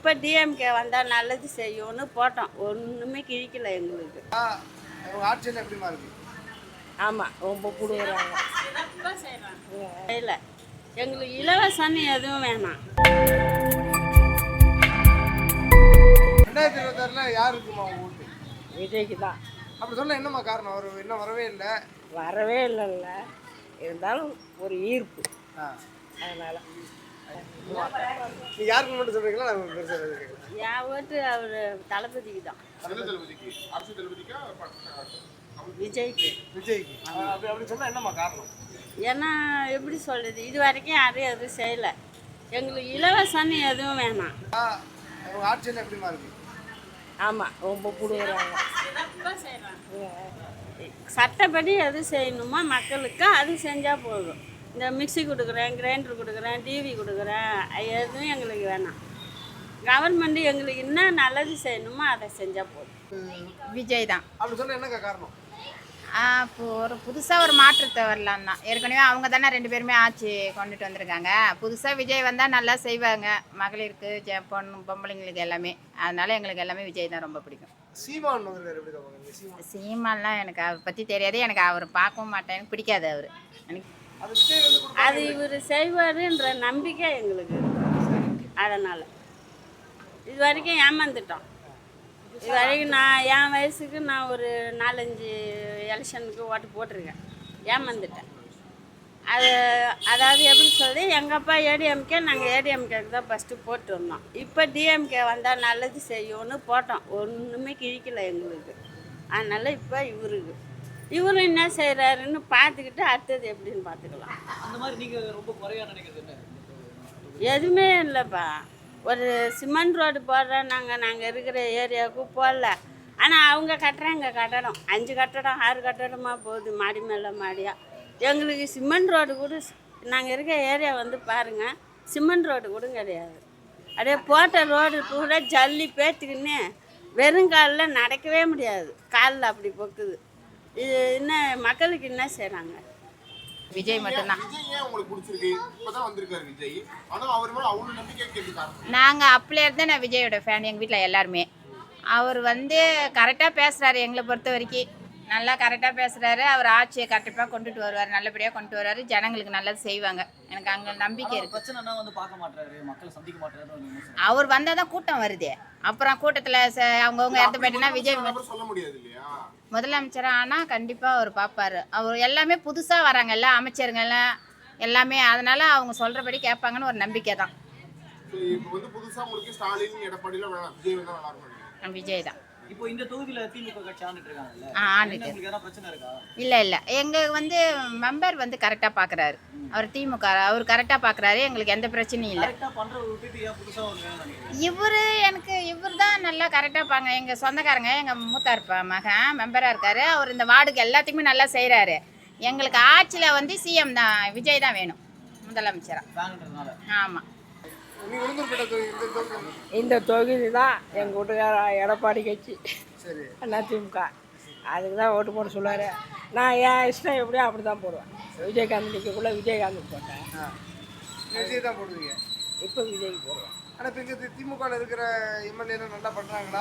இப்போ டிஎம்கே வந்தால் நல்லது செய்யும்னு போட்டோம். ஒன்றுமே கிழிக்கல எங்களுக்கு. ஆட்சியில் எப்படிமா இருக்கு? ஆமாம், ரொம்ப கொடுக்குறாங்க. சிறப்பாக செய்கிறாங்க. இல்லை, எங்களுக்கு இலவசம்னு எதுவும் வேணாம். 2026 யார் இருக்குமா உங்க ஓட்டு? விஜய்க்கு தான். அப்படி சொல்ல என்னம்மா காரணம்? அவர் இன்னும் வரவே இல்லை. வரவே இல்லைல்ல, இருந்தாலும் ஒரு ஈர்ப்பு. அதனால் நீங்கள் யாருக்கு மட்டும் சொல்கிறீங்களா? நான் பெருசாக கேட்குறேன். என் ஓட்டு அவர் தளபதிக்கு தான். விஜய்க்கு. விஜய்க்கு. அப்படி சொன்னால் என்னம்மா காரணம்? ஏன்னா எப்படி சொல்கிறது, இது வரைக்கும் யாரும் எதுவும் செய்யலை. எங்களுக்கு இலவசம்னு எதுவும் வேணாம். அவங்க ஆட்சியில் எப்படிமா இருக்கு? ஆமாம், ரொம்ப கொடுக்குறாங்க. சிறப்பாக செய்கிறாங்க. சட்டப்படி எது செய்யணுமோ மக்களுக்கு அது செஞ்சால் போதும். இந்த மிக்சி கொடுக்குறேன், கிரைண்டர் கொடுக்குறேன், டிவி கொடுக்குறேன், எதுவும் எங்களுக்கு வேணாம். கவர்மெண்ட்டு எங்களுக்கு என்ன நல்லது செய்யணுமோ அதை செஞ்சால் போதும். விஜய் தான். அப்படி சொன்னால் என்னக்கா காரணம்? இப்போ ஒரு புதுசாக ஒரு மாற்றத்தை வரலாம் தான். ஏற்கனவே அவங்க தானே 2 பேருமே ஆட்சி கொண்டுட்டு வந்திருக்காங்க. புதுசாக விஜய் வந்தால் நல்லா செய்வாங்க, மகளிருக்கு, பொம்பளைங்களுக்கு எல்லாமே. அதனால எங்களுக்கு எல்லாமே விஜய் தான் ரொம்ப பிடிக்கும். சீமான் வந்து எப்படி தான்? சீமான்லாம் எனக்கு அவரை பற்றி தெரியாது. எனக்கு அவர் பார்க்கவும் மாட்டேன், எனக்கு பிடிக்காது அவர். எனக்கு அது இவர் செய்வாருன்ற நம்பிக்கை எங்களுக்கு இருக்கு. அதனால் இது வரைக்கும் ஏமாந்துட்டோம். இது வரைக்கும் நான் என் வயசுக்கு நான் ஒரு 4-5 எலெக்ஷனுக்கு ஓட்டு போட்டிருக்கேன், ஏமாந்துட்டேன். அதாவது எப்படி சொல்றது, எங்கள் அப்பா ஏடிஎம்கே, நாங்கள் ஏடிஎம்கேக்கு தான் ஃபஸ்ட்டு போட்டு வந்தோம். இப்போ டிஎம்கே வந்தால் நல்லது செய்யும்னு போட்டோம். ஒன்றுமே கிழிக்கல எங்களுக்கு. அதனால் இப்போ இவரும் என்ன செய்கிறாருன்னு பார்த்துக்கிட்டு அடுத்தது எப்படின்னு பார்த்துக்கலாம். அந்த மாதிரி நீங்கள் ரொம்ப குறையா நினைக்கிறது? எதுவுமே இல்லைப்பா. ஒரு சிமெண்ட் ரோடு போடுறோம், நாங்கள் இருக்கிற ஏரியாவுக்கு போடல. ஆனால் அவங்க கட்டுறாங்க கட்டடம், 5 கட்டடம் 6 கட்டடமாக போகுது, மாடி மேலே மாடியாக. எங்களுக்கு சிமெண்ட் ரோடு கூட, நாங்கள் இருக்கிற ஏரியா வந்து பாருங்கள், சிமெண்ட் ரோடு கூட கிடையாது. அப்படியே போட்ட ரோடு கூட ஜல்லி பேத்துக்குன்னு வெறுங்காலில் நடக்கவே முடியாது, காலில் அப்படி பொக்குது. இது என்ன மக்களுக்கு என்ன செய்கிறாங்க? விஜய் மட்டும்தான். நாங்கள் நாங்கள் அப்பளே இருந்து நான் விஜயோட ஃபேன். எங்கள் வீட்டில் எல்லாருமே அவர் வந்து கரெக்டாக பேசுகிறாரு. எங்களை பொறுத்த வரைக்கும் நல்லா கரெக்டாக பேசுகிறாரு. அவர் ஆட்சியை கரெக்டாக கொண்டுட்டு வருவார், நல்லபடியாக கொண்டு வருவார். ஜனங்களுக்கு நல்லது செய்வாங்க. எனக்கு அங்கே நம்பிக்கை இருக்குது. பிரச்சனைனா வந்து பார்க்க மாட்டாரு, மக்களை சந்திக்க மாட்டாரு. அவர் வந்தால் தான் கூட்டம் வருது. அப்புறம் கூட்டத்தில் அவங்கவுங்க எடுத்து போயிட்டுனா விஜய் சொல்ல முடியாது இல்லையா? முதலமைச்சராக ஆனால் கண்டிப்பாக அவர் பார்ப்பார். அவர் எல்லாமே புதுசாக வராங்க, எல்லா அமைச்சருங்கெல்லாம் எல்லாமே. அதனால் அவங்க சொல்கிறபடி கேட்பாங்கன்னு ஒரு நம்பிக்கை தான். விஜய் தான். இப்போ இந்த தொகுதியில் திமுக கட்சி ஆண்டுட்டு இருக்காங்கல்ல, ஆண்டுட்டு பிரச்சனை இருக்கா? இல்லை எங்கள் வந்து மெம்பர் வந்து கரெக்டாக பார்க்குறாரு. அவர் திமுக, அவர் கரெக்டாக பார்க்குறாரு. எங்களுக்கு எந்த பிரச்சனையும் இல்லை. இவர் தான் நல்லா கரெக்டாக பாங்க. எங்கள் சொந்தக்காரங்க, எங்கள் மூத்தார் மகன் மெம்பராக இருக்கார். அவர் இந்த வார்டுக்கு எல்லாத்துக்குமே நல்லா செய்கிறாரு. எங்களுக்கு ஆட்சியில் வந்து சிஎம் தான், விஜய் தான் வேணும் முதலமைச்சராக. ஆமாம். இந்த தொகுதி தான் எங்கள் வீட்டுக்கார எடப்பாடி கட்சி, சரி, அதிமுக. அதுக்கு தான் ஓட்டு போட சொல்லுவார். நான் என் இஷ்டம் எப்படியோ அப்படி தான் போடுவேன். விஜயகாந்த் நிற்கக்குள்ள விஜயகாந்த் போட்டேன். விஜய் தான் போடுவீங்க? இப்போ விஜய்க்கு போடுவேன். ஆனால் இப்போ இங்கே திமுகவில் இருக்கிற எம்எல்ஏலாம் நல்லா பண்ணுறாங்களா?